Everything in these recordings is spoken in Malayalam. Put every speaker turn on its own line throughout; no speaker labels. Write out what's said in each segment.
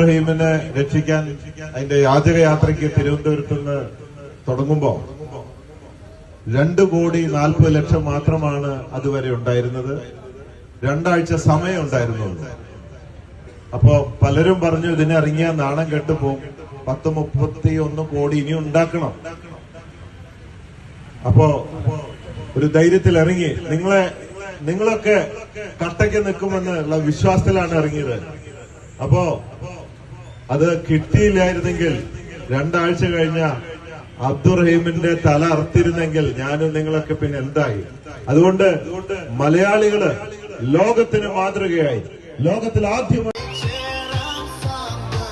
അബ്ദുറഹീമിനെ രക്ഷിക്കാൻ അതിന്റെ യാചകയാത്രയ്ക്ക് തിരുവനന്തപുരത്ത് നിന്ന് തുടങ്ങുമ്പോ 2,40,00,000 മാത്രമാണ് അതുവരെ ഉണ്ടായിരുന്നത്. 2 ആഴ്ച സമയം ഉണ്ടായിരുന്നുള്ളൂ. അപ്പോ പലരും പറഞ്ഞു ഇതിനെ ഇറങ്ങിയാൽ നാണം കെട്ടുപോകും, 10-31 കോടി ഇനി ഉണ്ടാക്കണം. അപ്പോ ഒരു ധൈര്യത്തിൽ ഇറങ്ങി. നിങ്ങളൊക്കെ കട്ടയ്ക്ക് നിൽക്കുമെന്നുള്ള വിശ്വാസത്തിലാണ് ഇറങ്ങിയത്. അപ്പോ അത് കിട്ടിയില്ലായിരുന്നെങ്കിൽ 2 ആഴ്ച കഴിഞ്ഞ അബ്ദുറഹീമിന്റെ തല അറുത്തിരുന്നെങ്കിൽ ഞാനും നിങ്ങളൊക്കെ പിന്നെ എന്തായി? അതുകൊണ്ട് മലയാളികള് ലോകത്തിന് മാതൃകയായി, ലോകത്തിൽ ആദ്യമായി.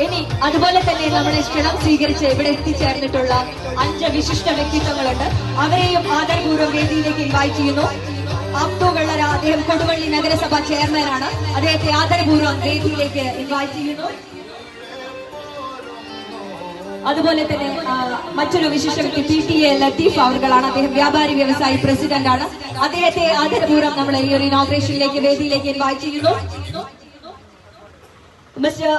ഇനി അതുപോലെ തന്നെ നമ്മുടെ ക്ഷണം സ്വീകരിച്ച് ഇവിടെ എത്തിച്ചേർന്നിട്ടുള്ള 5 വിശിഷ്ട വ്യക്തിത്വങ്ങളുണ്ട്. അവരെയും ആദരപൂർവ്വം വേദിയിലേക്ക് ഇൻവൈറ്റ് ചെയ്യുന്നു. അബ്ദു വെള്ളര, അദ്ദേഹം കൊടുവള്ളി നഗരസഭ ചെയർമാനാണ്. അദ്ദേഹത്തെ ആദരപൂർവ്വം വേദിയിലേക്ക് ഇൻവൈറ്റ് ചെയ്യുന്നു. അതുപോലെ തന്നെ മറ്റൊരു വിശിഷ്ട വ്യക്തി PTA ലത്തീഫ് അവർകളാണ്. അദ്ദേഹം വ്യാപാരി വ്യവസായി പ്രസിഡന്റ് ആണ്. അദ്ദേഹത്തെ ആദരപൂർവ്വം നമ്മൾ ഈ ഒരു ഇനോഗ്രേഷനിലേക്ക് വേദിയിലേക്ക് ഇൻവൈറ്റ് ചെയ്യുന്നു. മിസ്റ്റർ